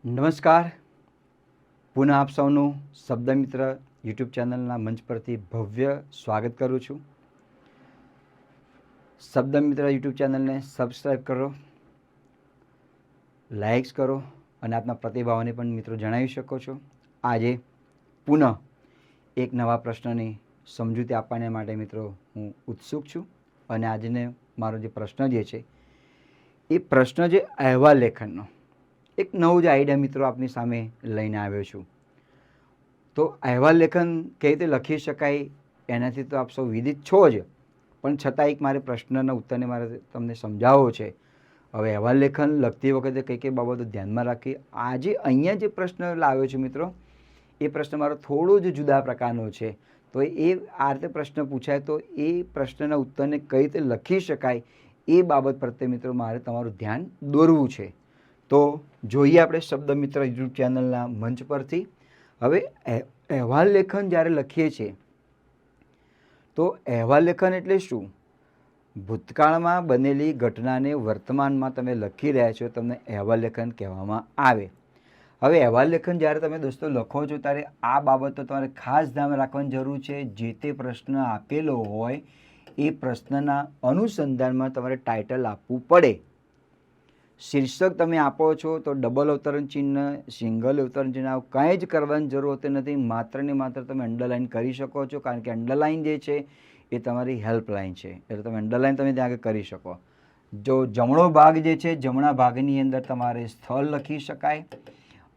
નમસ્કાર. પુનઃ આપ સૌનું શબ્દમિત્ર યુટ્યુબ ચેનલના મંચ પરથી ભવ્ય સ્વાગત કરું છું. શબ્દમિત્ર યુટ્યુબ ચેનલને સબસ્ક્રાઈબ કરો, લાઇક્સ કરો અને આપના પ્રતિભાવોને પણ મિત્રો જણાવી શકો છો. આજે પુનઃ એક નવા પ્રશ્નની સમજૂતી આપવાને માટે મિત્રો હું ઉત્સુક છું અને આજને મારો જે પ્રશ્ન જે છે એ પ્રશ્ન જે અહેવાલ લેખનનો એક નવું જ આઈડિયા મિત્રો આપની સામે લઈને આવ્યો છું. તો અહેવાલ લેખન કેવી રીતે લખી શકાય એનાથી તો આપ સૌ વિદિત છો જ, પણ છતાં એક મારે પ્રશ્નના ઉત્તરને મારે તમને સમજાવવો છે. હવે અહેવાલ લેખન લખતી વખતે કઈ કઈ બાબતો ધ્યાનમાં રાખી. આજે અહીંયા જે પ્રશ્ન લાવ્યો છું મિત્રો, એ પ્રશ્ન મારો થોડો જ જુદા પ્રકારનો છે. તો એ આ રીતે પ્રશ્ન પૂછાય તો એ પ્રશ્નના ઉત્તરને કઈ રીતે લખી શકાય એ બાબત પ્રત્યે મિત્રો મારે તમારું ધ્યાન દોરવું છે. તો જોઈએ આપણે શબ્દમિત્ર યુટ્યુબ ચેનલના મંચ પરથી. હવે અહેવાલ લેખન જ્યારે લખીએ છીએ તો અહેવાલ લેખન એટલે શું? ભૂતકાળમાં બનેલી ઘટનાને વર્તમાનમાં તમે લખી રહ્યા છો, તમને અહેવાલ લેખન કહેવામાં આવે. હવે અહેવાલ લેખન જ્યારે તમે દોસ્તો લખો છો ત્યારે આ બાબતો તમારે ખાસ ધ્યાન રાખવાની જરૂર છે. જે તે પ્રશ્ન આપેલો હોય એ પ્રશ્નના અનુસંધાનમાં તમારે ટાઇટલ આપવું પડે. શીર્ષક તમે આપો છો તો ડબલ અવતરણ ચિહ્ન, સિંગલ અવતરણ ચિહ્ન આવું કાંઈ જ કરવાની જરૂર હોતી નથી. માત્ર ને માત્ર તમે અંડરલાઇન કરી શકો છો, કારણ કે અંડરલાઇન જે છે એ તમારી હેલ્પલાઇન છે. એટલે તમે અંડરલાઇન તમે ત્યાં આગળ કરી શકો. જો જમણો ભાગ જે છે, જમણા ભાગની અંદર તમારે સ્થળ લખી શકાય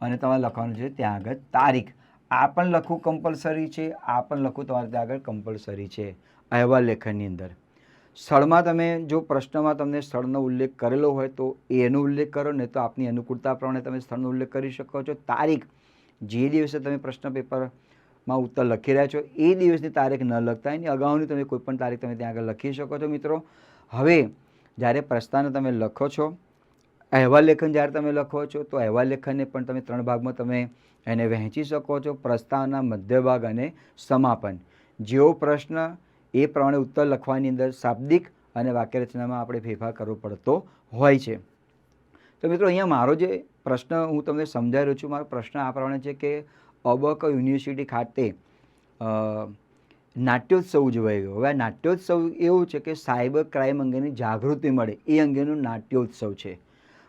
અને તમારે લખવાનું છે ત્યાં આગળ તારીખ. આ પણ લખવું કમ્પલસરી છે, આ પણ લખવું તમારે ત્યાં આગળ કમ્પલસરી છે અહેવાલ લેખનની અંદર. સ્થળમાં તમે જો પ્રશ્નમાં તમને સ્થળનો ઉલ્લેખ કરેલો હોય તો એનો ઉલ્લેખ કરો, નહીં તો આપની અનુકૂળતા પ્રમાણે તમે સ્થળનો ઉલ્લેખ કરી શકો છો. તારીખ, જે દિવસે તમે પ્રશ્ન પેપરમાં ઉત્તર લખી રહ્યા છો એ દિવસની તારીખ ન લખતા, એની અગાઉની તમે કોઈ પણ તારીખ તમે ત્યાં આગળ લખી શકો છો મિત્રો. હવે જ્યારે પ્રસ્તાવને તમે લખો છો, અહેવાલ લેખન જ્યારે તમે લખો છો તો અહેવાલ લેખનને પણ તમે 3 ભાગમાં તમે એને વહેંચી શકો છો: પ્રસ્તાવના, મધ્ય ભાગ અને સમાપન. જેવો પ્રશ્ન એ પ્રમાણે ઉત્તર લખવાની અંદર શાબ્દિક અને વાક્યરચનામાં આપણે ફેરફાર કરવો પડતો હોય છે. તો મિત્રો અહીંયા મારો જે પ્રશ્ન હું તમને સમજાવી રહ્યો છું, મારો પ્રશ્ન આ પ્રમાણે છે કે અબક યુનિવર્સિટી ખાતે નાટ્યોત્સવ ઉજવાઈ ગયો. હવે આ નાટ્યોત્સવ એવું છે કે સાયબર ક્રાઇમ અંગેની જાગૃતિ મળે એ અંગેનો નાટ્યોત્સવ છે.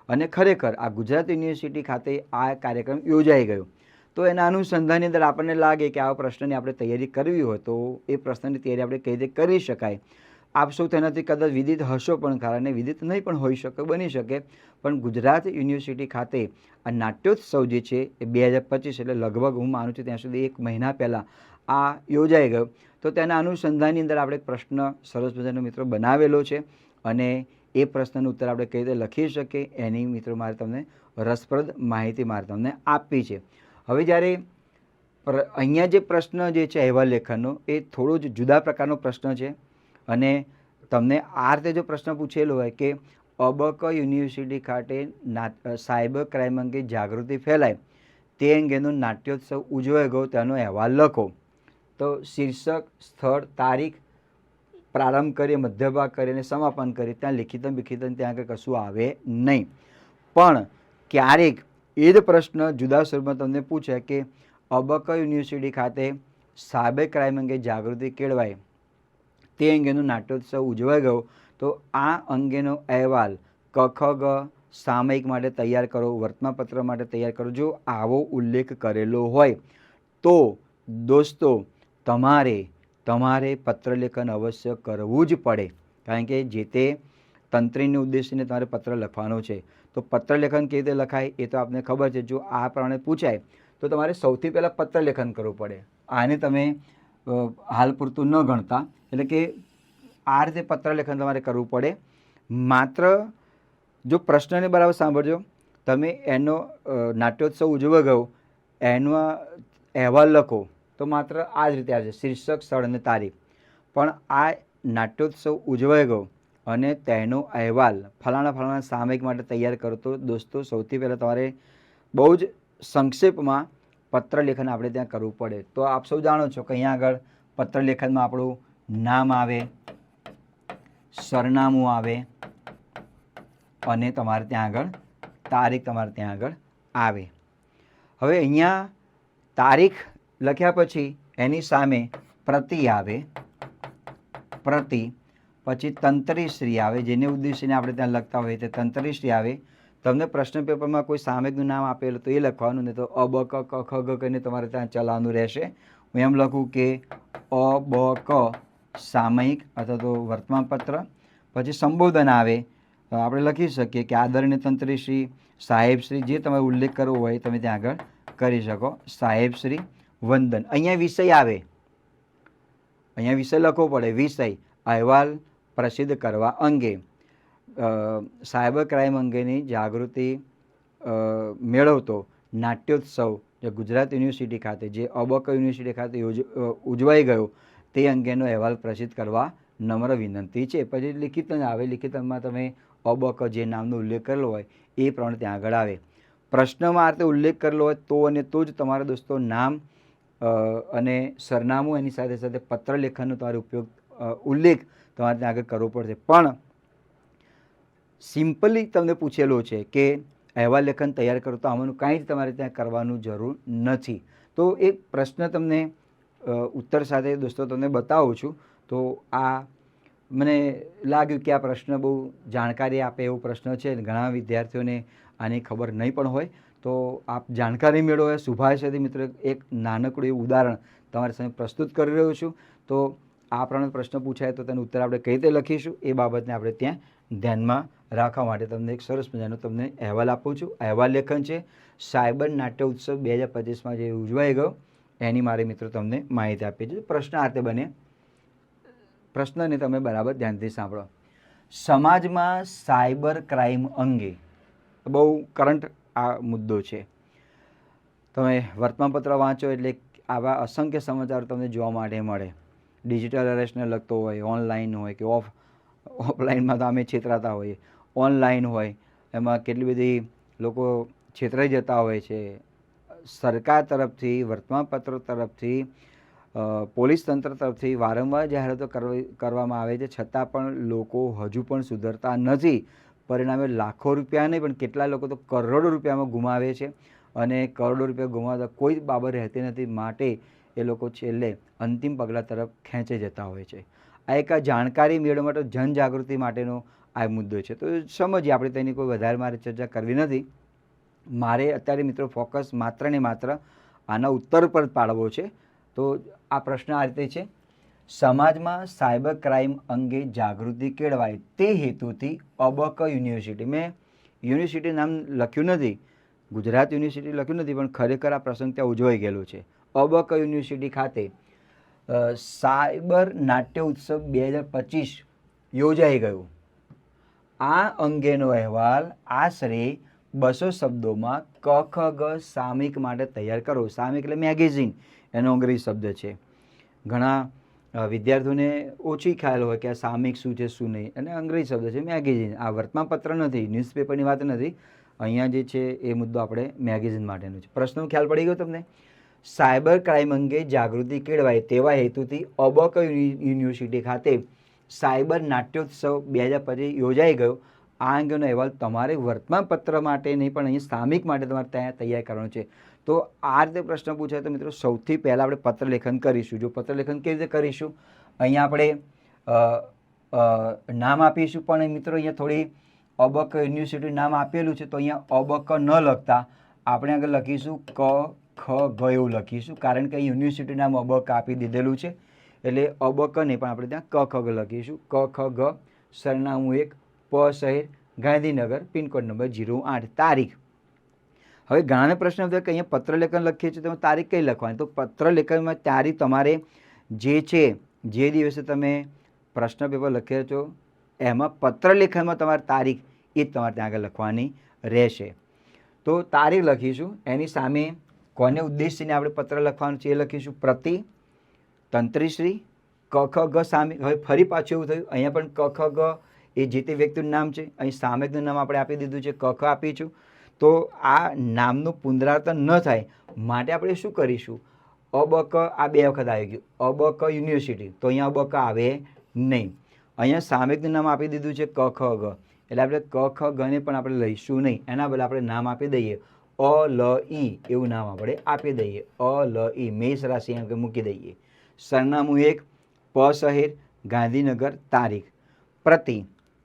અને ખરેખર આ ગુજરાત યુનિવર્સિટી ખાતે આ કાર્યક્રમ યોજાઈ ગયો. તો એના અનુસંધાનની અંદર આપણને લાગે કે આવા પ્રશ્નની આપણે તૈયારી કરવી હોય તો એ પ્રશ્નની તૈયારી આપણે કઈ રીતે કરી શકાય. આપ સૌ તેનાથી કદાચ વિદિત હશો પણ ખરા, અને વિદિત નહીં પણ હોઈ શકે, બની શકે. પણ ગુજરાત યુનિવર્સિટી ખાતે આ નાટ્યોત્સવ જે છે એ 2025 એટલે લગભગ હું માનું છું ત્યાં સુધી 1 મહિના પહેલાં આ યોજાઈ ગયો. તો તેના અનુસંધાનની અંદર આપણે પ્રશ્ન સરસ મજાનો મિત્રો બનાવેલો છે અને એ પ્રશ્નનો ઉત્તર આપણે કઈ રીતે લખી શકીએ એની મિત્રો મારે તમને રસપ્રદ માહિતી મારે તમને આપવી છે. હવે જ્યારે અહીંયા જે પ્રશ્ન જે છે અહેવાલ લેખનનો એ થોડો જ જુદા પ્રકારનો પ્રશ્ન છે અને તમને આ રીતે જો પ્રશ્ન પૂછેલો હોય કે અબક યુનિવર્સિટી ખાતે સાયબર ક્રાઇમ અંગે જાગૃતિ ફેલાય તે અંગેનો નાટ્યોત્સવ ઉજવાઈ ગયો, તેનો અહેવાલ લખો. તો શીર્ષક, સ્થળ, તારીખ, પ્રારંભ કરી, મધ્ય ભાગ કરી અને સમાપન કરી. ત્યાં લિખિતમ બિખિતમ ત્યાં આગળ કશું આવે નહીં. પણ ક્યારેક એ જ પ્રશ્ન જુદા સ્વરૂપમાં તમને પૂછે કે અબક યુનિવર્સિટી ખાતે સાયબર ક્રાઇમ અંગે જાગૃતિ કેળવાય તે અંગેનો નાટ્યોત્સવ ઉજવાઈ ગયો, તો આ અંગેનો અહેવાલ ક.ખ.ગ. સામયિક માટે તૈયાર કરો, વર્તમાનપત્ર માટે તૈયાર કરો. જો આવો ઉલ્લેખ કરેલો હોય તો દોસ્તો તમારે પત્રલેખન અવશ્ય કરવું જ પડે, કારણ કે જે તે તંત્રીને ઉદ્દેશીને તમારે પત્ર લખવાનો છે. તો પત્રલેખન કેવી રીતે લખાય એ તો આપને ખબર છે. જો આ પ્રમાણે પૂછાય તો તમારે સૌથી પહેલાં પત્રલેખન કરવું પડે. આને તમે હાલ પૂરતું ન ગણતા, એટલે કે આ રીતે પત્રલેખન તમારે કરવું પડે. માત્ર જો પ્રશ્નને બરાબર સાંભળજો, તમે એનો નાટ્યોત્સવ ઉજવા ગયો એનો અહેવાલ લખો તો માત્ર આ જ રીતે આવશે: શીર્ષક, સ્થળ અને તારીખ. પણ આ નાટ્યોત્સવ ઉજવાઈ ગયો અને તેનો અહેવાલ ફલાણા સામયિક માટે તૈયાર કરો, તો દોસ્તો સૌથી પહેલાં તમારે બહુ જ સંક્ષેપમાં પત્રલેખન આપણે ત્યાં કરવું પડે. તો આપ સૌ જાણો છો કે અહીંયા આગળ પત્રલેખનમાં આપણું નામ આવે, સરનામું આવે અને તમારે ત્યાં આગળ તારીખ તમારે ત્યાં આગળ આવે. હવે અહીંયા તારીખ લખ્યા પછી એની સામે પ્રતિ આવે, પ્રતિ, પછી તંત્રીશ્રી આવે, જેને ઉદ્દેશીને આપણે ત્યાં લખતા હોઈએ તે તંત્રીશ્રી આવે. તમને પ્રશ્ન પેપરમાં કોઈ સામયિકનું નામ આપેલું તો એ લખવાનું, નહીં તો અ બ ક ક ખ ગ કરીને તમારે ત્યાં ચલાવવાનું રહેશે. હું એમ લખું કે અ બ ક સામયિક અથવા તો વર્તમાનપત્ર. પછી સંબોધન આવે, આપણે લખી શકીએ કે આદરણીય તંત્રીશ્રી, સાહેબશ્રી, જે તમે ઉલ્લેખ કરવો હોય તમે ત્યાં આગળ કરી શકો. સાહેબશ્રી, વંદન. અહીંયા વિષય આવે, અહીંયા વિષય લખવો પડે. વિષય અહેવાલ પ્રસિદ્ધ કરવા અંગે, સાયબર ક્રાઇમ અંગેની જાગૃતિ મેળવતો નાટ્યોત્સવ જે ગુજરાત યુનિવર્સિટી ખાતે, જે અબક યુનિવર્સિટી ખાતે ઉજવાઈ ગયો, તે અંગેનો અહેવાલ પ્રસિદ્ધ કરવા નમ્ર વિનંતી છે. પછી લિખિતન આવે, લિખિતનમાં તમે અબક જે નામનો ઉલ્લેખ કરેલો હોય એ પ્રમાણે ત્યાં આગળ આવે. પ્રશ્નમાં આ રીતે ઉલ્લેખ કરેલો હોય તો અને તો જ તમારા દોસ્તો નામ અને સરનામું, એની સાથે સાથે પત્ર લેખનનો તમારે ઉલ્લેખ તમારે ત્યાં આગળ કરવો પડશે. પણ સિમ્પલી તમને પૂછેલો છે કે અહેવાલ લેખન તૈયાર કરો, તો આમાંનું કાંઈ જ તમારે ત્યાં કરવાનું જરૂર નથી. તો એક પ્રશ્ન તમને ઉત્તર સાથે દોસ્તો તમને બતાવું છું. તો આ મને લાગ્યું કે આ પ્રશ્ન બહુ જાણકારી આપે એવો પ્રશ્ન છે. ઘણા વિદ્યાર્થીઓને આની ખબર નહીં પણ હોય, તો આપ જાણકારી મેળવો એ શુભાશયથી મિત્રો એક નાનકડું એવું ઉદાહરણ તમારી સામે પ્રસ્તુત કરી રહ્યો છું. તો આ પ્રમાણે પ્રશ્ન પૂછાય તો તેનો ઉત્તર આપણે કઈ રીતે લખીશું એ બાબતને આપણે ત્યાં ધ્યાનમાં રાખવા માટે તમને એક સરસ મજાનો તમને અહેવાલ આપું છું. અહેવાલ લેખન છે સાયબર નાટ્ય ઉત્સવ 2025માં જે ઉજવાઈ ગયો એની મારે મિત્રો તમને માહિતી આપી છે. પ્રશ્ન આ રીતે બને, પ્રશ્નને તમે બરાબર ધ્યાનથી સાંભળો. સમાજમાં સાયબર ક્રાઇમ અંગે બહુ કરંટ આ મુદ્દો છે. તમે વર્તમાનપત્ર વાંચો એટલે આવા અસંખ્ય સમાચારો તમને જોવા માટે મળે. ડિજિટલ અરેસ્ટને લગતો હોય, ઓનલાઈન હોય કે ઓફલાઈનમાં તો અમે છેતરાતા હોઈએ, ઓનલાઈન હોય એમાં કેટલી બધી લોકો છેતરાઈ જતા હોય છે. સરકાર તરફથી, વર્તમાનપત્રો તરફથી, પોલીસ તંત્ર તરફથી વારંવાર જાહેરાતો કરવામાં આવે છે, છતાં પણ લોકો હજુ પણ સુધરતા નથી. પરિણામે લાખો રૂપિયા નહીં પણ કેટલા લોકો તો કરોડો રૂપિયામાં ગુમાવે છે, અને કરોડો રૂપિયા ગુમાવતા કોઈ બાબત રહેતી નથી. માટે એ લોકો છેલ્લે અંતિમ પગલાં તરફ ખેંચી જતા હોય છે. આ એક જાણકારી મેળવવા માટે, જનજાગૃતિ માટેનો આ મુદ્દો છે. તો સમજીએ આપણે, તેની કોઈ વધારે મારે ચર્ચા કરવી નથી. મારે અત્યારે મિત્રો ફોકસ માત્ર ને માત્ર આના ઉત્તર પર પાડવો છે. તો આ પ્રશ્ન આ રીતે છે: સમાજમાં સાયબર ક્રાઇમ અંગે જાગૃતિ કેળવાય તે હેતુથી અબક યુનિવર્સિટી, મેં યુનિવર્સિટી નામ લખ્યું નથી, ગુજરાત યુનિવર્સિટી લખ્યું નથી, પણ ખરેખર આ પ્રસંગ ત્યાં ઉજવાઈ ગયેલો છે. અબક યુનિવર્સિટી ખાતે સાયબર નાટ્ય ઉત્સવ 2025 યોજાઈ ગયું. આ અંગેનો અહેવાલ આશરે 200 શબ્દોમાં ક ખ ગ સામયિક માટે તૈયાર કરો. સામયિક એટલે મેગેઝિન, એનો અંગ્રેજી શબ્દ છે. ઘણા વિદ્યાર્થીઓને ઓછી ખ્યાલ હોય કે આ સામયિક શું છે શું નહીં, અને અંગ્રેજી શબ્દ છે મેગેઝિન. આ વર્તમાનપત્ર નથી, ન્યૂઝપેપરની વાત નથી. અહીંયા જે છે એ મુદ્દો આપણે મેગેઝિન માટેનો છે. પ્રશ્નનો ખ્યાલ પડી ગયો તમને? સાયબર ક્રાઇમ અંગે જાગૃતિ કેળવાય તેવા હેતુથી અબક યુનિવર્સિટી ખાતે સાયબર નાટ્યોત્સવ 2025 યોજાઈ ગયો. આ અંગેનો અહેવાલ તમારે વર્તમાનપત્ર માટે નહીં પણ અહીં સામયિક માટે તમારે ત્યાં તૈયાર કરવાનો છે. તો આ રીતે પ્રશ્ન પૂછાય તો મિત્રો સૌથી પહેલાં આપણે પત્રલેખન કરીશું. જો પત્રલેખન કેવી રીતે કરીશું, અહીંયા આપણે નામ આપીશું, પણ મિત્રો અહીંયા થોડી અબક યુનિવર્સિટી નામ આપેલું છે તો અહીંયા અબક ન લખતા આપણે આગળ લખીશું ક ખ ગ એવું લખીશું, કારણ કે યુનિવર્સિટી નામ અબક આપી દીધેલું છે. એટલે અબક નહીં પણ આપણે ત્યાં ક ખ ગ લખીશું. ક ખ ગ, સરનામું 1, પ શહેર ગાંધીનગર, પિનકોડ નંબર 08, તારીખ. હવે ઘણાને પ્રશ્ન હતો કે અહીંયા પત્રલેખન લખીએ છીએ તો તારીખ કઈ લખવાની? તો પત્રલેખનમાં તારીખ તમારે જે છે, જે દિવસે તમે પ્રશ્ન પેપર લખ્યો છો એમાં પત્રલેખનમાં તમારી તારીખ એ જ તમારે ત્યાં આગળ લખવાની રહેશે. તો તારીખ લખીશું, એની સામે કોને ઉદ્દેશીને આપણે પત્ર લખવાનું છે એ લખીશું. પ્રતિ, તંત્રીશ્રી, ક ખ ગ સામયિક. હવે ફરી પાછું એવું થયું, અહીંયા પણ ક ખ ગ એ જે તે વ્યક્તિનું નામ છે, અહીં સામયિકનું નામ આપણે આપી દીધું છે, ક ખ આપીશું. તો આ નામનું પુનરાવર્તન ન થાય માટે આપણે શું કરીશું? અબક આ 2 વખત આવી ગયું, અબક યુનિવર્સિટી, તો અહીંયા અબક આવે નહીં. અહીંયા સામયિકનું નામ આપી દીધું છે ક ખ ગ, એટલે આપણે ક ખ ગને પણ આપણે લઈશું નહીં. એના બદલે આપણે નામ આપી દઈએ અ લ ઈ એવું નામ આપણે આપી દઈએ. અ લ ઈ મેષ રાશિ આગળ મૂકી દઈએ. સરનામું 1 પ શહેર ગાંધીનગર તારીખ પ્રતિ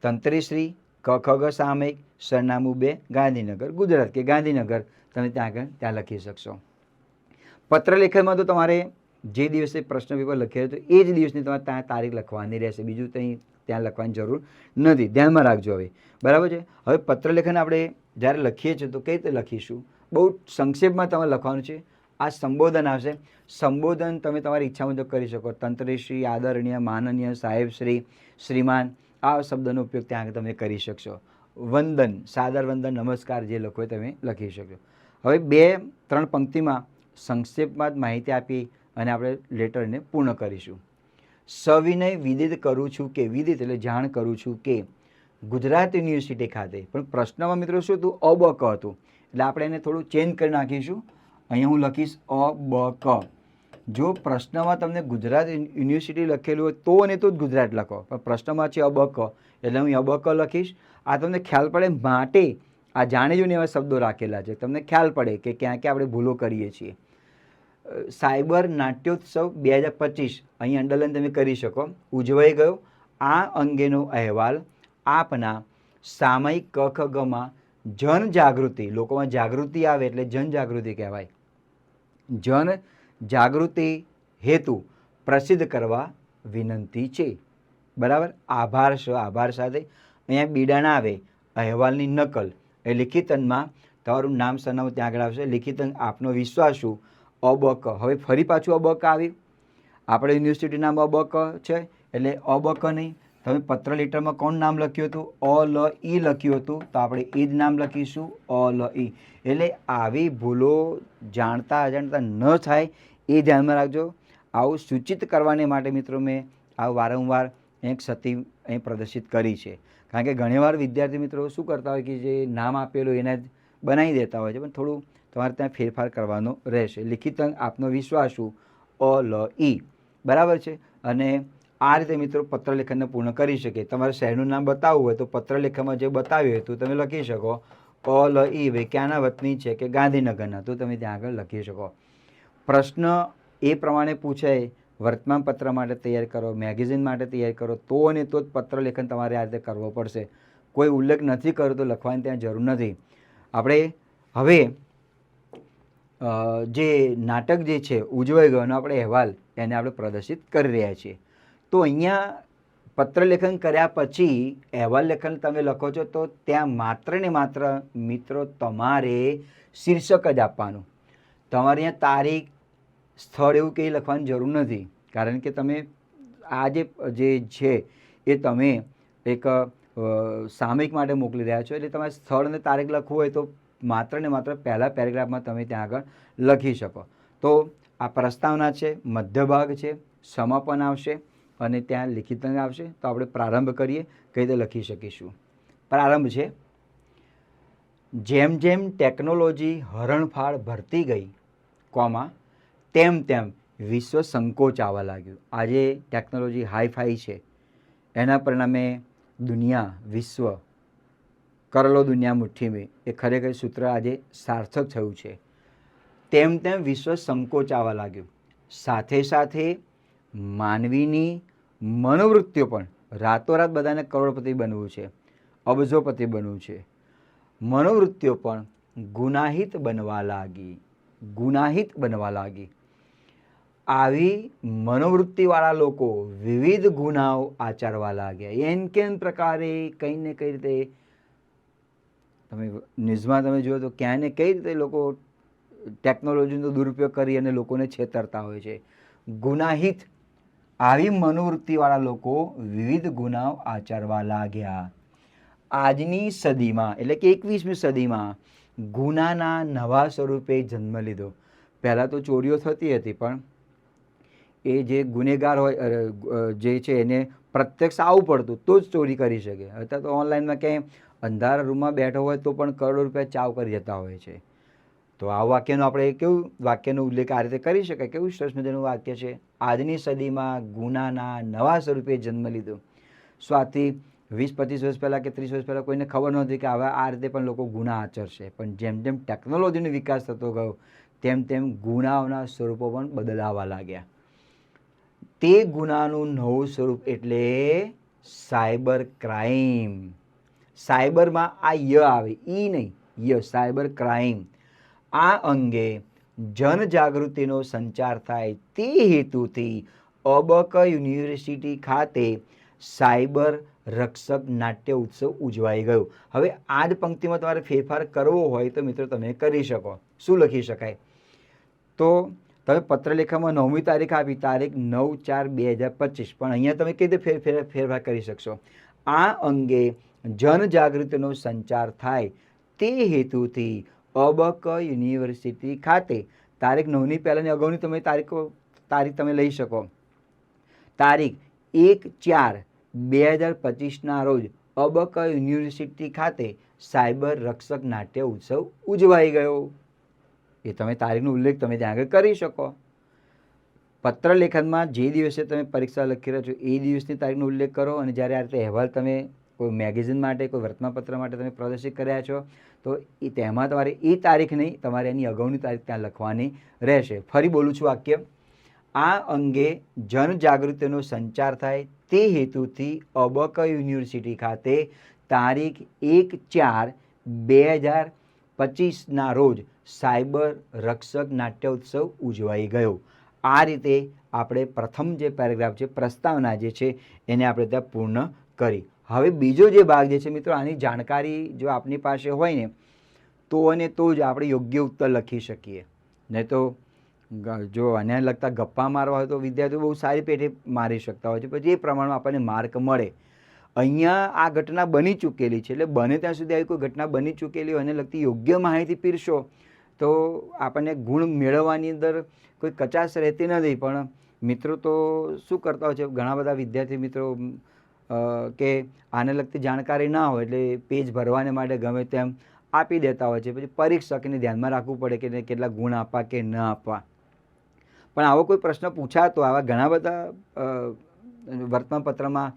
તંત્રીશ્રી ક ખ ગ સામયિક સરનામું 2 ગાંધીનગર ગુજરાત કે ગાંધીનગર તમે ત્યાં આગળ ત્યાં લખી શકશો. પત્ર લેખનમાં તો તમારે જે દિવસે પ્રશ્ન પેપર લખેલું હતું એ જ દિવસની તમારે ત્યાં તારીખ લખવાની રહેશે. બીજું કંઈ ત્યાં લખવાની જરૂર નથી. ધ્યાનમાં રાખજો. હવે બરાબર છે. હવે પત્ર લેખન આપણે જ્યારે લખીએ છીએ તો કઈ રીતે લખીશું? બહુ સંક્ષેપમાં તમે લખવાનું છે. આ સંબોધન આવશે. સંબોધન તમે તમારી ઈચ્છા મુજબ કરી શકો. તંત્રીશ્રી, આદરણીય, માનનીય, સાહેબશ્રી, શ્રીમાન આ શબ્દનો ઉપયોગ ત્યાં આગળ તમે કરી શકશો. વંદન, સાદર વંદન, નમસ્કાર જે લખો તમે લખી શકશો. હવે 2-3 પંક્તિમાં સંક્ષેપમાં જ માહિતી આપી અને આપણે લેટરને પૂર્ણ કરીશું. સવિનય વિદિત કરું છું કે, વિદિત એટલે જાણ કરું છું કે ગુજરાત યુનિવર્સિટી ખાતે, પણ પ્રશ્નમાં મિત્રો શું હતું? અ બ ક હતું. એટલે આપણે એને થોડું ચેન્જ કરી નાખીશું. અહીંયા હું લખીશ અ બ ક. જો પ્રશ્નમાં તમને ગુજરાત યુનિવર્સિટી લખેલું હોય તો અને તો જ ગુજરાત લખો, પણ પ્રશ્નમાં છે અ બ ક એટલે હું અ બ ક લખીશ. આ તમને ખ્યાલ પડે માટે આ જાણી જોઈને એવા શબ્દો રાખેલા છે. તમને ખ્યાલ પડે કે ક્યાં ક્યાં આપણે ભૂલો કરીએ છીએ. સાયબર નાટ્યોત્સવ 2025 અહીં અંડરલાઈન તમે કરી શકો. ઉજવાઈ ગયો. આ અંગેનો અહેવાલ આપના સામયિક ક ખ ગમાં જનજાગૃતિ, લોકોમાં જાગૃતિ આવે એટલે જનજાગૃતિ કહેવાય, જન જાગૃતિ હેતુ પ્રસિદ્ધ કરવા વિનંતી છે. બરાબર. આભાર આભાર સાથે અહીંયા બીડા ના આવે. અહેવાલની નકલ એ લિખિતનમાં તમારું નામ સરનામું ત્યાં આગળ આવશે. લિખિતન આપનો વિશ્વાસ શું? અ બ ક. હવે ફરી પાછું અ બ ક આવ્યું. આપણે યુનિવર્સિટીનું નામ અ બ ક છે એટલે અ બ ક નહીં. તમે પત્ર લેટરમાં કોણ નામ લખ્યું હતું? અ લ ઈ લખ્યું હતું તો આપણે ઈ જ નામ લખીશું અ લ ઈ. એટલે આવી ભૂલો જાણતા અજાણતા ન થાય એ ધ્યાનમાં રાખજો. આવું સૂચિત કરવાને માટે મિત્રો મેં આ વારંવાર એક સતી અહીં પ્રદર્શિત કરી છે. કારણ કે ઘણીવાર વિદ્યાર્થી મિત્રો શું કરતા હોય કે જે નામ આપેલું એને જ બનાવી દેતા હોય છે, પણ થોડું તમારે ત્યાં ફેરફાર કરવાનો રહેશે. લિખિત આપનો વિશ્વાસ શું? અ લ ઈ. બરાબર છે. અને આ રીતે મિત્રો પત્રલેખનને પૂર્ણ કરી શકે. તમારે શહેરનું નામ બતાવવું હોય તો પત્રલેખનમાં જે બતાવ્યું હોય તો તમે લખી શકો અ લ ઈ. ભાઈ ક્યાંના વતની છે કે ગાંધીનગરના, તો તમે ત્યાં આગળ લખી શકો. પ્રશ્ન એ પ્રમાણે પૂછાય. વર્તમાન પત્ર માટે તૈયાર કરો, મેગેઝિન માટે તૈયાર કરો તો અને તો જ પત્રલેખન તમારે આ રીતે કરવો પડશે. કોઈ ઉલ્લેખ નથી કર્યો તો લખવાની ત્યાં જરૂર નથી. આપણે હવે જે નાટક જે છે ઉજવાઈ ગયોનો આપણે અહેવાલ એને આપણે પ્રદર્શિત કરી રહ્યા છીએ. તો અહીંયા પત્રલેખન કર્યા પછી અહેવાલ લેખન તમે લખો છો તો ત્યાં માત્ર ને માત્ર મિત્રો તમારે શીર્ષક જ આપવાનું. તમારે અહીંયા તારીખ, સ્થળ એવું કંઈ લખવાની જરૂર નથી. કારણ કે તમે આ જે છે એ તમે એક સામયિક માટે મોકલી રહ્યા છો એટલે તમારે સ્થળ અને તારીખ લખવું હોય તો માત્ર ને માત્ર પહેલા પેરેગ્રાફમાં તમે ત્યાં આગળ લખી શકો. તો આ પ્રસ્તાવના છે, મધ્ય ભાગ છે, સમાપન આવશે અને ત્યાં લિખિત આવશે. તો આપણે પ્રારંભ કરીએ. કઈ રીતે લખી શકીશું? પ્રારંભ છે, જેમ જેમ ટેકનોલોજી હરણફાળ ભરતી ગઈ, તેમ તેમ વિશ્વ સંકોચ આવવા લાગ્યું. આજે ટેકનોલોજી હાઈફાઈ છે, એના પરિણામે દુનિયા, વિશ્વ કરલો દુનિયા મુઠ્ઠી મેં એ ખરેખર સૂત્ર આજે સાર્થક થયું છે. તેમ તેમ વિશ્વ સંકોચ આવવા લાગ્યું. સાથે સાથે માનવીની મનોવૃત્તિઓ પણ રાતોરાત બધાને કરોડપતિ બનવું છે, અબજોપતિ બનવું છે. મનોવૃત્તિઓ પણ ગુનાહિત બનવા લાગી. ગુનાહિત બનવા લાગી. આવી મનોવૃત્તિવાળા લોકો વિવિધ ગુનાઓ આચરવા લાગ્યા. એન કેન પ્રકારે કંઈ ને કઈ રીતે તમે ન્યૂઝમાં તમે જુઓ તો ક્યાં ને કઈ રીતે લોકો ટેકનોલોજીનો દુરુપયોગ કરી અને લોકોને છેતરતા હોય છે. ગુનાહિત આવી મનોવૃત્તિવાળા લોકો વિવિધ ગુનાઓ આચરવા લાગ્યા. આજની સદીમાં એટલે કે 21મી સદીમાં ગુનાના નવા સ્વરૂપે જન્મ લીધો. પહેલાં તો ચોરીઓ થતી હતી, પણ એ જે ગુનેગાર હોય જે છે એને પ્રત્યક્ષ આવવું પડતું તો જ ચોરી કરી શકે. અત્યારે તો ઓનલાઈનમાં ક્યાંય અંધારા રૂમમાં બેઠો હોય તો પણ કરોડો રૂપિયા ચાવ કરી જતા હોય છે. તો આ વાક્યનો આપણે કેવું વાક્યનો ઉલ્લેખ આ રીતે કરી શકાય? કેવું સરસ મજાનું વાક્ય છે. આજની સદીમાં ગુનાના નવા સ્વરૂપે જન્મ લીધો. સ્વાથી 20-25 વર્ષ પહેલાં કે 30 વર્ષ પહેલાં કોઈને ખબર નહોતી કે હવે આ રીતે પણ લોકો ગુના આચરશે. પણ જેમ જેમ ટેકનોલોજીનો વિકાસ થતો ગયો તેમ તેમ ગુનાઓના સ્વરૂપો પણ બદલાવા લાગ્યા. તે ગુનાનું નવું સ્વરૂપ એટલે સાયબર ક્રાઇમ. સાયબરમાં આ ય આવે, ઈ નહીં, ય, સાયબર ક્રાઇમ. આ અંગે જનજાગૃતિનો સંચાર થાય તે હેતુથી અબક યુનિવર્સિટી ખાતે સાયબર રક્ષક નાટ્ય ઉત્સવ ઉજવાઈ ગયો. હવે આ જ પંક્તિમાં તમારે ફેરફાર કરવો હોય તો મિત્રો તમે કરી શકો. શું લખી શકાય? તો તમે પત્રલેખામાં 9મી તારીખ આપી, તારીખ 9/4/2025, પણ અહીંયા તમે કઈ રીતે ફેરફાર કરી શકશો? આ અંગે જનજાગૃતિનો સંચાર થાય તે હેતુથી અબક યુનિવર્સિટી ખાતે તારીખ 9ની પહેલાંની અગાઉની તમે તારીખ તમે લઈ શકો. તારીખ 1/4/2025ના રોજ અબક યુનિવર્સિટી ખાતે સાયબર રક્ષક નાટ્ય ઉત્સવ ઉજવાઈ ગયો. એ તમે તારીખનો ઉલ્લેખ તમે ત્યાં આગળ કરી શકો. પત્ર લેખનમાં જે દિવસે તમે પરીક્ષા લખી રહ્યા છો એ દિવસની તારીખનો ઉલ્લેખ કરો, અને જ્યારે આ રીતે અહેવાલ તમે કોઈ મેગેઝિન માટે, કોઈ વર્તમાનપત્ર માટે તમે પ્રદર્શિત કર્યા છો તો તેમાં તમારે એ તારીખ નહીં, તમારે એની અગાઉની તારીખ ત્યાં લખવાની રહેશે. ફરી બોલું છું વાક્ય. આ અંગે જનજાગૃતિનો સંચાર થાય તે હેતુથી અબક યુનિવર્સિટી ખાતે તારીખ 1/4/2025ના રોજ સાયબર રક્ષક નાટ્ય ઉત્સવ ઉજવાઈ ગયો. આ રીતે આપણે પ્રથમ જે પેરેગ્રાફ છે, પ્રસ્તાવના જે છે, એને આપણે ત્યાં પૂર્ણ કરી. હવે બીજો જે ભાગ જે છે મિત્રો, આની જાણકારી જો આપની પાસે હોય ને તો અને તો જ આપણે યોગ્ય ઉત્તર લખી શકીએ. નહીં તો જો આને લગતા ગપ્પા મારવા હોય તો વિદ્યાર્થીઓ બહુ સારી પેટે મારી શકતા હોય છે, પછી એ પ્રમાણમાં આપણને માર્ક મળે. અહીંયા આ ઘટના બની ચૂકેલી છે, એટલે બને ત્યાં સુધી આવી કોઈ ઘટના બની ચૂકેલી હોય એને લગતી યોગ્ય માહિતી પીરશો તો આપણને ગુણ મેળવવાની અંદર કોઈ કચાશ રહેતી નથી. પણ મિત્રો તો શું કરતા હોય છે, ઘણા બધા વિદ્યાર્થી મિત્રો કે આને લગતી જાણકારી ના હોય એટલે પેજ ભરવાને માટે ગમે તેમ આપી દેતા હોય છે. પછી પરીક્ષકને ધ્યાનમાં રાખવું પડે કે કેટલા ગુણ આપવા કે ન આપવા. પણ આવો કોઈ પ્રશ્ન પૂછાતો, આવા ઘણા બધા વર્તમાનપત્રમાં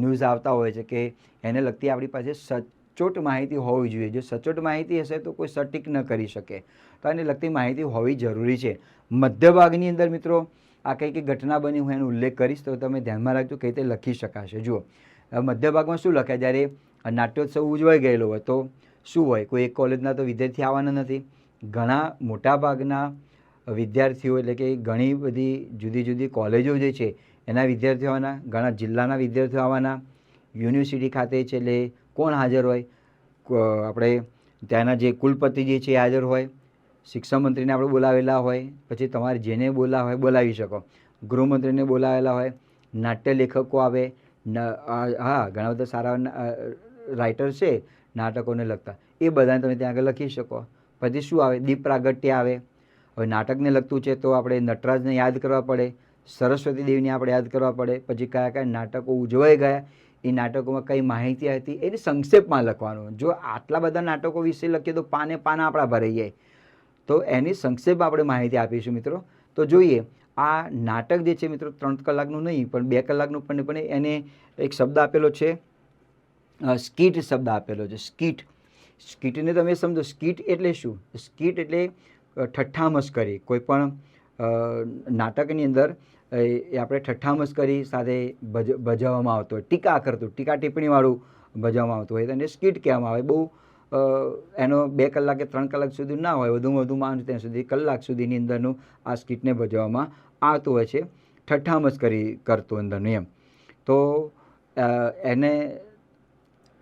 ન્યૂઝ આવતા હોય છે કે એને લગતી આપણી પાસે સચોટ માહિતી હોવી જોઈએ. જો સચોટ માહિતી હશે તો કોઈ સટીક ન કરી શકે, તો આને લગતી માહિતી હોવી જરૂરી છે. મધ્યભાગની અંદર મિત્રો આ કઈ ઘટના બની હું એનો ઉલ્લેખ કરીશ તો તમે ધ્યાનમાં રાખજો કઈ રીતે લખી શકાશે. જુઓ, મધ્યભાગમાં શું લખાય? જ્યારે નાટ્યોત્સવ ઉજવાઈ ગયેલો હોય તો શું હોય? કોઈ એક કોલેજના તો વિદ્યાર્થી આવવાના નથી, ઘણા મોટા ભાગના વિદ્યાર્થીઓ, એટલે કે ઘણી બધી જુદી જુદી કોલેજો જે છે એના વિદ્યાર્થીઓ આવવાના, ઘણા જિલ્લાના વિદ્યાર્થીઓ આવવાના. યુનિવર્સિટી ખાતે છે એટલે કોણ હાજર હોય? આપણે ત્યાંના જે કુલપતિ જે છે એ હાજર હોય, શિક્ષણ મંત્રીને આપણે બોલાવેલા હોય, પછી તમારે જેને બોલાવે હોય બોલાવી શકો, ગૃહમંત્રીને બોલાવેલા હોય, નાટ્ય લેખકો આવે, હા ઘણા બધા સારા રાઇટર છે નાટકોને લગતા, એ બધાને તમે ત્યાં આગળ લખી શકો. પછી શું આવે? દીપ પ્રાગટ્ય આવે. હવે નાટકને લગતું છે તો આપણે નટરાજને યાદ કરવા પડે, સરસ્વતી દેવીને આપણે યાદ કરવા પડે, પછી કયા કયા નાટકો ઉજવાઈ ગયા, એ નાટકોમાં કઈ માહિતી હતી એની સંક્ષેપમાં લખવાનું. જો આટલા બધા નાટકો વિશે લખીએ તો પાને પાના આપણા ભરાઈ જાય, તો એની સંક્ષેપમાં આપણે માહિતી આપીશું મિત્રો. તો જોઈએ આ નાટક જે છે મિત્રો 3 કલાકનું નહીં પણ 2 કલાકનું પણ એને એક શબ્દ આપેલો છે, સ્કીટ શબ્દ આપેલો છે. સ્કીટને તમે સમજો. સ્કીટ એટલે શું? સ્કીટ એટલે ઠઠ્ઠા મસ્કરી. કોઈ પણ નાટકની અંદર એ આપણે ઠઠ્ઠા મસ્કરી સાથે ભજવવામાં આવતો હોય, ટીકા કરતું, ટીકા ટિપ્પણીવાળું ભજવવામાં આવતું હોય, એને સ્કીટ કહેવામાં આવે. બહુ એનો 2 કલાક કે 3 કલાક સુધી ના હોય, વધુમાં વધુ માનું ત્યાં સુધી કલાક સુધીની અંદરનું આ સ્કીટને ભજવવામાં આવતું હોય છે, ઠઠ્ઠા મસ્કરી કરતું અંદરનું એમ. તો એને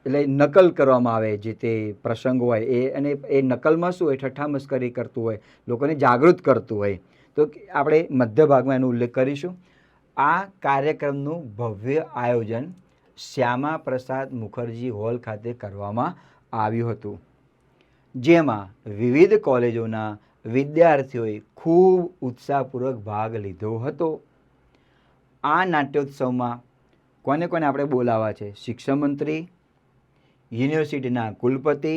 એટલે નકલ કરવામાં આવે જે તે પ્રસંગ હોય એ, અને એ નકલમાં શું હોય? ઠઠ્ઠા મસ્કરી કરતું હોય, લોકોને જાગૃત કરતું હોય. તો આપણે મધ્ય ભાગમાં એનો ઉલ્લેખ કરીશું. આ કાર્યક્રમનું ભવ્ય આયોજન શ્યામા પ્રસાદ મુખર્જી હોલ ખાતે કરવામાં આવ્યું હતું, જેમાં વિવિધ કોલેજોના વિદ્યાર્થીઓએ ખૂબ ઉત્સાહપૂર્વક ભાગ લીધો હતો. આ નાટ્યોત્સવમાં કોને કોને આપણે બોલાવવા છે? શિક્ષણ મંત્રી, યુનિવર્સિટીના કુલપતિ,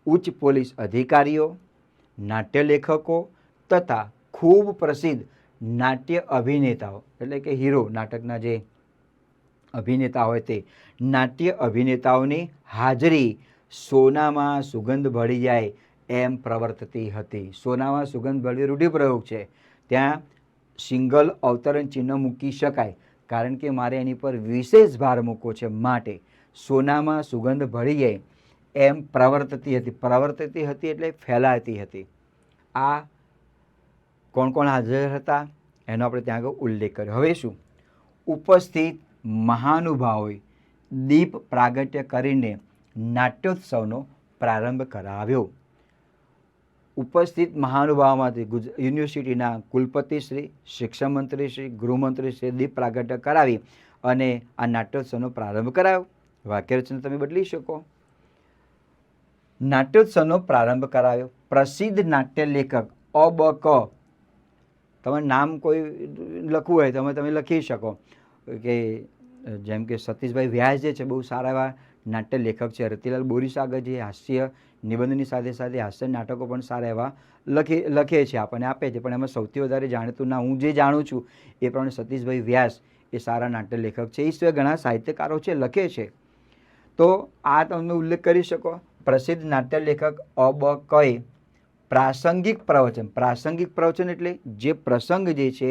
ઉચ્ચ પોલીસ અધિકારીઓ, નાટ્ય લેખકો તથા ખૂબ પ્રસિદ્ધ નાટ્ય અભિનેતાઓ, એટલે કે હીરો, નાટકના જે અભિનેતા હોય તે નાટ્ય અભિનેતાઓની હાજરી સોનામાં સુગંધ ભળી જાય એમ પ્રવર્તતી હતી. સોનામાં સુગંધ ભળી રૂઢિપ્રયોગ છે. ત્યાં સિંગલ અવતરણ ચિહ્ન મૂકી શકાય, કારણ કે મારે એની પર વિશેષ ભાર મૂકવો છે, માટે સોનામાં સુગંધ ભળી જાય એમ પ્રવર્તતી હતી. પ્રવર્તતી હતી એટલે ફેલાતી હતી. આ કોણ કોણ હાજર હતા એનો આપણે ત્યાં આગળ ઉલ્લેખ કર્યો. હવે શું, ઉપસ્થિત મહાનુભાવોએ દીપ પ્રાગટ્ય કરીને નાટ્યોત્સવનો પ્રારંભ કરાવ્યો. ઉપસ્થિત મહાનુભાવોમાંથી યુનિવર્સિટીના કુલપતિ શ્રી, શિક્ષણ મંત્રી શ્રી, ગૃહમંત્રી શ્રી દીપ પ્રાગટ્ય કરાવી અને આ નાટ્યોત્સવનો પ્રારંભ કરાવ્યો. વાક્યરચના તમે બદલી શકો. નાટ્યોત્સવનો પ્રારંભ કરાવ્યો. પ્રસિદ્ધ નાટ્ય લેખક અ.બ.ક. તમારે નામ કોઈ લખવું હોય તમે લખી શકો, કે જેમ કે સતીશભાઈ વ્યાસ જે છે બહુ સારા એવા નાટ્ય લેખક છે. રતિલાલ બોરીસાગર જે હાસ્ય નિબંધની સાથે સાથે હાસ્ય નાટકો પણ સારા એવા લખે છે, આપણને આપે છે. પણ એમાં સૌથી વધારે જાણીતું ના હું જે જાણું છું એ પ્રમાણે સતીશભાઈ વ્યાસ એ સારા નાટ્ય લેખક છે. એ સિવાય ઘણા સાહિત્યકારો છે, લખે છે. તો આ તમે ઉલ્લેખ કરી શકો. પ્રસિદ્ધ નાટ્ય લેખક અ.બ.ક. પ્રાસંગિક પ્રવચન. પ્રાસંગિક પ્રવચન એટલે જે પ્રસંગ જે છે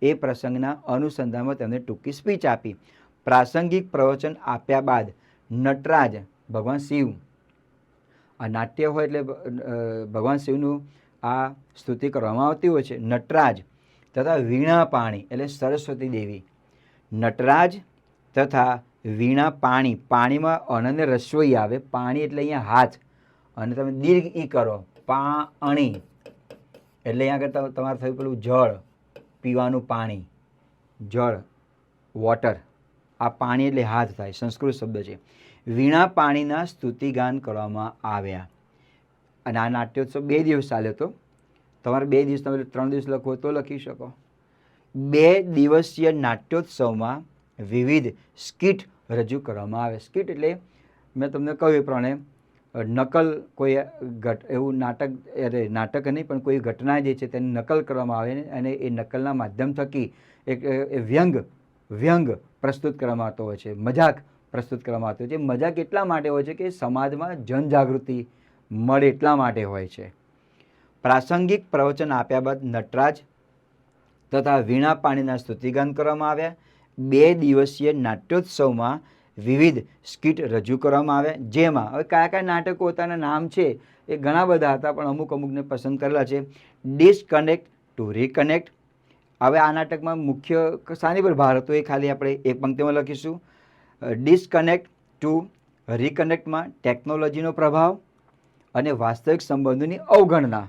એ પ્રસંગના અનુસંધાનમાં તેમને ટૂંકી સ્પીચ આપી. પ્રાસંગિક પ્રવચન આપ્યા બાદ નટરાજ, ભગવાન શિવ, આ નાટ્ય હોય એટલે ભગવાન શિવનું આ સ્તુતિ કરવામાં આવતી હોય છે. નટરાજ તથા વીણા પાણી એટલે સરસ્વતી દેવી. નટરાજ તથા વીણા પાણી, પાણીમાં અનન્ય રસોઈ આવે. પાણી એટલે અહીંયા હાથ, અને તમે દીર્ઘ ઈ કરો, પાણી એટલે અહીંયા આગળ તમારે થયું પેલું જળ, પીવાનું પાણી, જળ, વોટર. આ પાણી એટલે હાથ થાય, સંસ્કૃત શબ્દ છે. વીણા પાણીના સ્તુતિગાન કરવામાં આવ્યા. અને આ નાટ્યોત્સવ 2 દિવસ ચાલ્યો હતો. તમારે 2 દિવસ, તમે 3 દિવસ લખો તો લખી શકો. 2 દિવસીય નાટ્યોત્સવમાં વિવિધ સ્કિટ રજૂ કરવામાં આવે. સ્કિટ એટલે મેં તમને કહ્યું એ પ્રમાણે નકલ, કોઈ એવું નાટક નહીં પણ કોઈ ઘટના જે છે તેની નકલ કરવામાં આવે અને એ નકલના માધ્યમ થકી એક વ્યંગ પ્રસ્તુત કરવામાં આવતો હોય છે, મજાક પ્રસ્તુત કરવામાં આવતો હોય છે. મજાક એટલા માટે હોય છે કે સમાજમાં જનજાગૃતિ મળે એટલા માટે હોય છે. પ્રાસંગિક પ્રવચન આપ્યા બાદ નટરાજ તથા વીણા પાણીના સ્તુતિગાન કરવામાં આવ્યા. 2 દિવસીય નાટ્યોત્સવમાં વિવિધ સ્કિટ રજૂ કરવામાં આવ્યા. જેમાં હવે કયા કયા નાટકો પોતાના નામ છે એ ઘણા બધા હતા, પણ અમુકને પસંદ કરેલા છે. Disconnect to reconnect. હવે આ નાટકમાં મુખ્ય શાની પર ભાર હતો એ ખાલી આપણે એક પંક્તિમાં લખીશું. ડિસકનેક્ટ ટુ રિકનેક્ટમાં ટેકનોલોજીનો પ્રભાવ અને વાસ્તવિક સંબંધોની અવગણના.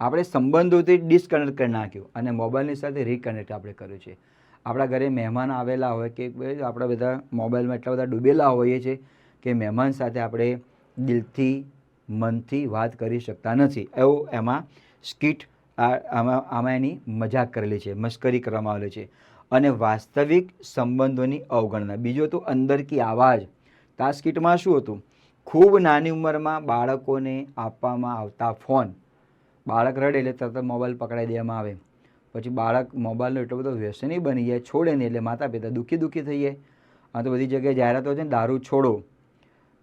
આપણે સંબંધોથી ડિસકનેક્ટ કરી નાખ્યું અને મોબાઈલની સાથે રિકનેક્ટ આપણે કર્યું છે. આપણા ઘરે મહેમાન આવેલા હોય કે આપણે બધા મોબાઈલમાં એટલા બધા ડૂબેલા હોઈએ છીએ કે મહેમાન સાથે આપણે દિલથી, મનથી વાત કરી શકતા નથી. એવું એમાં સ્કિટ, આમાં એની મજાક કરેલી છે, મશ્કરી કરવામાં આવેલી છે. અને વાસ્તવિક સંબંધોની અવગણના. બીજું હતું અંદર કી આવાજ. તો આ સ્કિટમાં શું હતું? ખૂબ નાની ઉંમરમાં બાળકોને આપવામાં આવતા ફોન. બાળક રડે એટલે તરત મોબાઈલ પકડાઈ દેવામાં આવે. પછી બાળક મોબાઈલનો એટલો બધો વ્યસની બની જાય, છોડે નહીં એટલે માતા પિતા દુઃખી થઈ જાય. આ તો બધી જગ્યાએ જાહેરાતો છે ને, દારૂ છોડો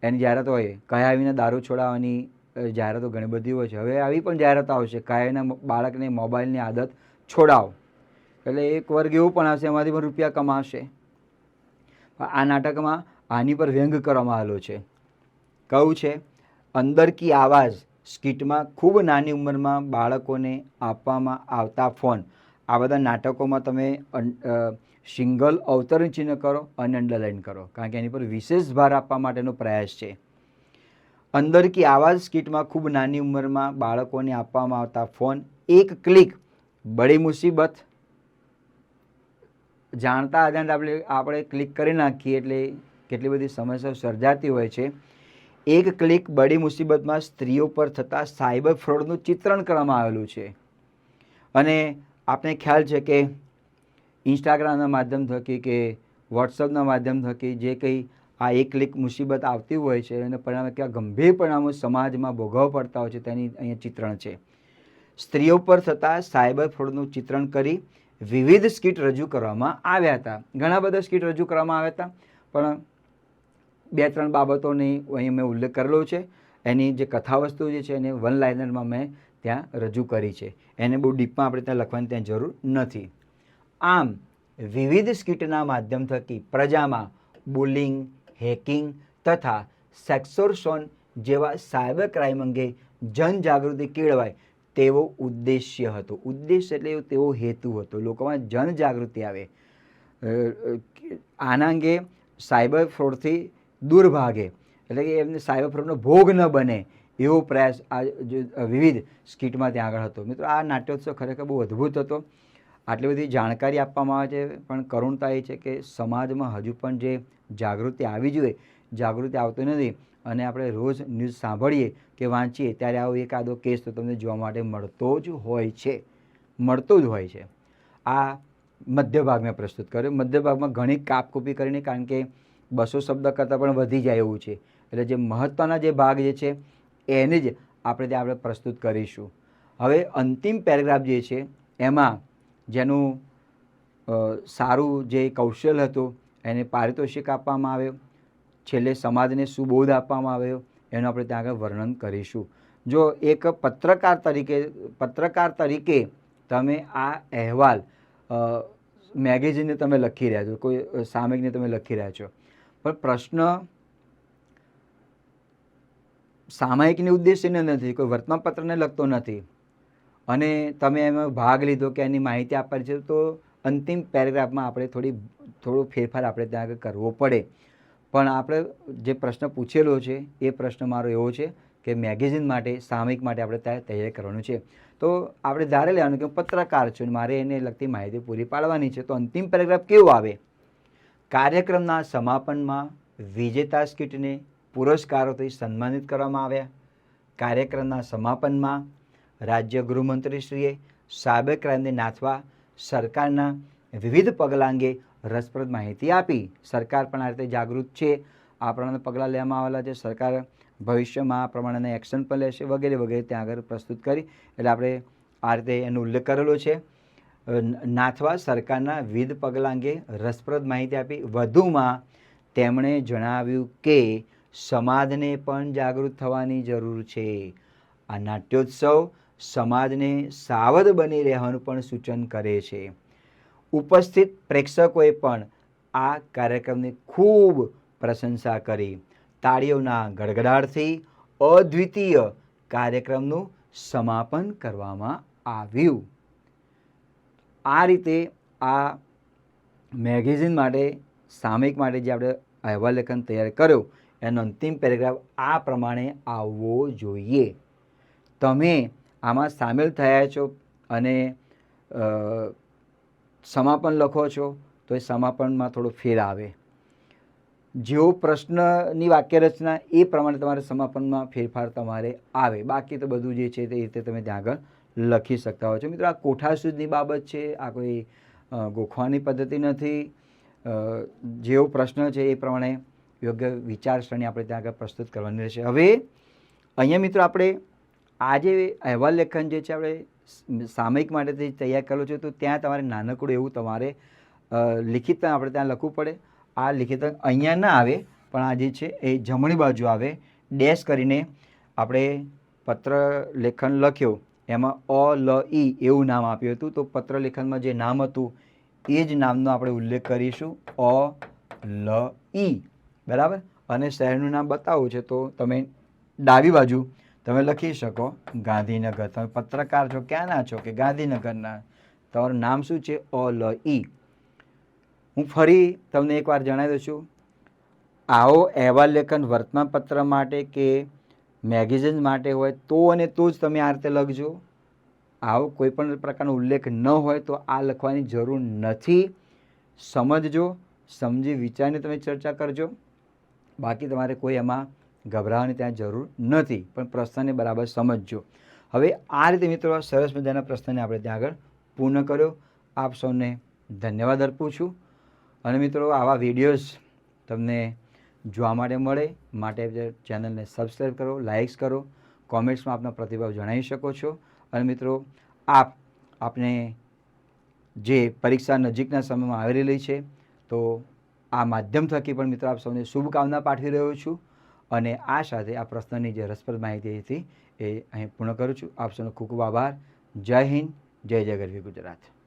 એની જાહેરાતો હોય. કયા આવીને દારૂ છોડાવવાની જાહેરાતો ઘણી બધી હોય છે. હવે આવી પણ જાહેરાતો આવશે, કયાના બાળકને મોબાઈલની આદત છોડાવો. એટલે એક વર્ગ એવું પણ આવશે, એમાંથી પણ રૂપિયા કમાશે. આ નાટકમાં આની પર વ્યંગ કરવામાં આવેલો છે. કયું છે? અંદર કી આવાજ. સ્કિટમાં ખૂબ નાની ઉંમરમાં બાળકોને આપવામાં આવતા ફોન. આ બધા નાટકોમાં તમે સિંગલ અવતરણ ચિહ્ન કરો અને અંડરલાઇન કરો, કારણ કે એની પર વિશેષ ભાર આપવા માટેનો પ્રયાસ છે. અંદર કી આવાજ સ્કિટમાં ખૂબ નાની ઉંમરમાં બાળકોને આપવામાં આવતા ફોન. એક ક્લિક બડી મુસીબત. જાણતા અજાણતા આપણે ક્લિક કરી નાખીએ એટલે કેટલી બધી સમસ્યાઓ સર્જાતી હોય છે. એક ક્લિક બડી મુસીબતમાં સ્ત્રીઓ પર થતા સાયબર ફ્રોડનું ચિત્રણ કરવામાં આવેલું છે. અને આપણે ખ્યાલ છે કે ઇન્સ્ટાગ્રામના માધ્યમ થકી કે વોટ્સઅપના માધ્યમ થકી જે કંઈ આ એક ક્લિક મુસીબત આવતી હોય છે અને પરિણામે કયા ગંભીર પરિણામો સમાજમાં ભોગવવા પડતા હોય છે તેની અહીંયા ચિત્રણ છે. સ્ત્રીઓ પર થતા સાયબર ફ્રોડનું ચિત્રણ કરી વિવિધ સ્કિટ રજૂ કરવામાં આવ્યા હતા. ઘણા બધા સ્કિટ રજૂ કરવામાં આવ્યા હતા, પણ 2-3 બાબતોની અહીં મેં ઉલ્લેખ કરેલો છે. એની જે કથાવસ્તુ જે છે એને વન લાઇનરમાં મેં ત્યાં રજૂ કરી છે. એને બહુ ડીપમાં આપણે ત્યાં લખવાની ત્યાં જરૂર નથી. આમ વિવિધ સ્કિટના માધ્યમ થકી પ્રજામાં બુલિંગ, હેકિંગ તથા સેક્સોર્સોન જેવા સાયબર ક્રાઇમ અંગે જનજાગૃતિ કેળવાય તેવો ઉદ્દેશ્ય હતો. ઉદ્દેશ્ય એટલે તેવો હેતુ હતો, લોકોમાં જનજાગૃતિ આવે, આના અંગે સાયબર ફ્રોડથી દૂર ભાગે, એટલે કે એમને સાયબર ફ્રોડનો ભોગ ન બને એવો પ્રયાસ આ વિવિધ સ્કિટમાં ત્યાં આગળ હતો. મિત્રો, આ નાટ્યોત્સવ ખરેખર બહુ અદ્ભુત હતો. આટલી બધી જાણકારી આપવામાં આવે છે, પણ કરુણતા એ છે કે સમાજમાં હજુ પણ જે જાગૃતિ આવી જોઈએ, જાગૃતિ આવતી નથી. અને આપણે રોજ ન્યૂઝ સાંભળીએ કે વાંચીએ ત્યારે આવો એકાદો કેસ તો તમને જોવા માટે મળતો જ હોય છે. આ મધ્ય ભાગ મેં પ્રસ્તુત કર્યો. મધ્ય ભાગમાં ઘણી કાપકૂપી કરીને, કારણ કે 200 શબ્દ કરતાં પણ વધી જાય એવું છે, એટલે જે મહત્ત્વના જે ભાગ જે છે એને જ આપણે પ્રસ્તુત કરીશું. હવે અંતિમ પેરેગ્રાફ જે છે એમાં જેનું સારું જે કૌશલ હતું એને પારિતોષિક આપવામાં આવ્યો, છેલ્લે સમાજને સુબોધ આપવામાં આવ્યો, એનું આપણે ત્યાં આગળ વર્ણન કરીશું. જો એક પત્રકાર તરીકે તમે આ અહેવાલ મેગેઝિનને તમે લખી રહ્યા છો, કોઈ સામયિકને તમે લખી રહ્યા છો, પણ પ્રશ્ન સામયિકની ઉદ્દેશ્યને નથી, કોઈ વર્તમાનપત્રને લગતો નથી, અને તમે એમાં ભાગ લીધો કે એની માહિતી આપવાની છે, તો અંતિમ પેરેગ્રાફમાં આપણે થોડો ફેરફાર આપણે ત્યાં આગળ કરવો પડે. પણ આપણે જે પ્રશ્ન પૂછેલો છે એ પ્રશ્ન મારો એવો છે કે મેગેઝિન માટે, સામયિક માટે આપણે ત્યાં તૈયાર કરવાનું છે. તો આપણે ધારે લેવાનું કે હું પત્રકાર છું, મારે એને લગતી માહિતી પૂરી પાડવાની છે. તો અંતિમ પેરેગ્રાફ કેવું આવે? કાર્યક્રમના સમાપનમાં વિજેતા સ્કિટને પુરસ્કારોથી સન્માનિત કરવામાં આવ્યા. કાર્યક્રમના સમાપનમાં રાજ્ય ગૃહમંત્રીશ્રીએ સાયબર ક્રાઇમને નાથવા સરકારના વિવિધ પગલાં અંગે રસપ્રદ માહિતી આપી. સરકાર પણ આ રીતે જાગૃત છે, આ પ્રમાણે પગલાં લેવામાં આવેલા છે, સરકાર ભવિષ્યમાં આ પ્રમાણેના એક્શન પણ લેશે વગેરે વગેરે ત્યાં આગળ પ્રસ્તુત કરી. એટલે આપણે આ રીતે એનો ઉલ્લેખ કરેલો છે. નાથવા સરકારના વિવિધ પગલાં અંગે રસપ્રદ માહિતી આપી. વધુમાં તેમણે જણાવ્યું કે સમાજને પણ જાગૃત થવાની જરૂર છે. આ નાટ્યોત્સવ સમાજને સાવધ બની રહેવાનું પણ સૂચન કરે છે. ઉપસ્થિત પ્રેક્ષકોએ પણ આ કાર્યક્રમની ખૂબ પ્રશંસા કરી. તાળીઓના ગડગડાટથી અદ્વિતીય કાર્યક્રમનું સમાપન કરવામાં આવ્યું. આ રીતે આ મેગેઝિન માટે, સામયિક માટે જે આપણે અહેવાલ લેખન તૈયાર કર્યો એનો અંતિમ પેરેગ્રાફ આ પ્રમાણે આવવો જોઈએ. તમે આમાં સામેલ થયા છો અને સમાપન લખો છો તો એ સમાપનમાં થોડો ફેર આવે. જેવો પ્રશ્નની વાક્યરચના એ પ્રમાણે તમારે સમાપનમાં ફેરફાર તમારે આવે. બાકી તો બધું જે છે તે રીતે તમે ત્યાં આગળ લખી શકતા હોય છો. મિત્રો, આ કોઠાસૂઝની બાબત છે, આ કોઈ ગોખવાની પદ્ધતિ નથી. જેવો પ્રશ્ન છે એ પ્રમાણે યોગ્ય વિચારસરણી આપણે ત્યાં આગળ પ્રસ્તુત કરવાની રહેશે. હવે અહીંયા મિત્રો આપણે આ જે અહેવાલ લેખન જે છે આપણે સામયિક માટે તૈયાર કરેલું છે, તો ત્યાં તમારે નાનકડું એવું તમારે લિખિત આપણે ત્યાં લખવું પડે. આ લિખિત અહીંયા ના આવે, પણ આ જે છે એ જમણી બાજુ આવે. ડેશ કરીને આપણે પત્ર લેખન લખ્યો, એમાં અ-લ-ઈ એવું નામ આપ્યું હતું. તો પત્ર લેખનમાં જે નામ હતું એ જ નામનો આપણે ઉલ્લેખ કરીશું, અ-લ-ઈ, બરાબર. અને શહેરનું નામ બતાવવું છે તો તમે ડાબી બાજુ તમે લખી શકો ગાંધીનગર. તમે પત્રકાર છો, ક્યાંના છો? કે ગાંધીનગરના. તમારું નામ શું છે? અ-લ-ઈ. હું ફરી તમને એકવાર જણાવી દઉં છું, આવો અહેવાલ લેખન વર્તમાનપત્ર માટે કે મેગેઝિન માટે હોય તો અને તો જ તમે આ રીતે લખજો. આવો કોઈ પણ પ્રકારનો ઉલ્લેખ ન હોય તો આ લખવાની જરૂર નથી. સમજજો, સમજી વિચારીને તમે ચર્ચા કરજો. બાકી તમારે કોઈ એમાં ગભરાવાની ત્યાં જરૂર નથી, પણ પ્રશ્નને બરાબર સમજજો. હવે આ રીતે મિત્રો સરસ મજાના પ્રશ્નને આપણે ત્યાં આગળ પૂર્ણ કર્યો. આપ સૌને ધન્યવાદ અર્પું છું. અને મિત્રો, આવા વિડીયોઝ તમને જોવા મળે માટે ચેનલને સબસ્ક્રાઈબ કરો, લાઇક્સ કરો, કોમેન્ટ્સમાં આપના પ્રતિભાવ જણાવી શકો છો. અને મિત્રો, આપને જે પરીક્ષા નજીકના સમયમાં આવી રહેલી છે, તો આ માધ્યમ થકી પણ મિત્રો આપ સૌને શુભકામના પાઠવી રહ્યો છું અને આ સાથે આ પ્રશ્નની જે રસપ્રદ માહિતી હતી એ અહીં પૂર્ણ કરું છું. આપ સૌનો ખૂબ ખૂબ આભાર. જય હિન્દ, જય ગરવી ગુજરાત.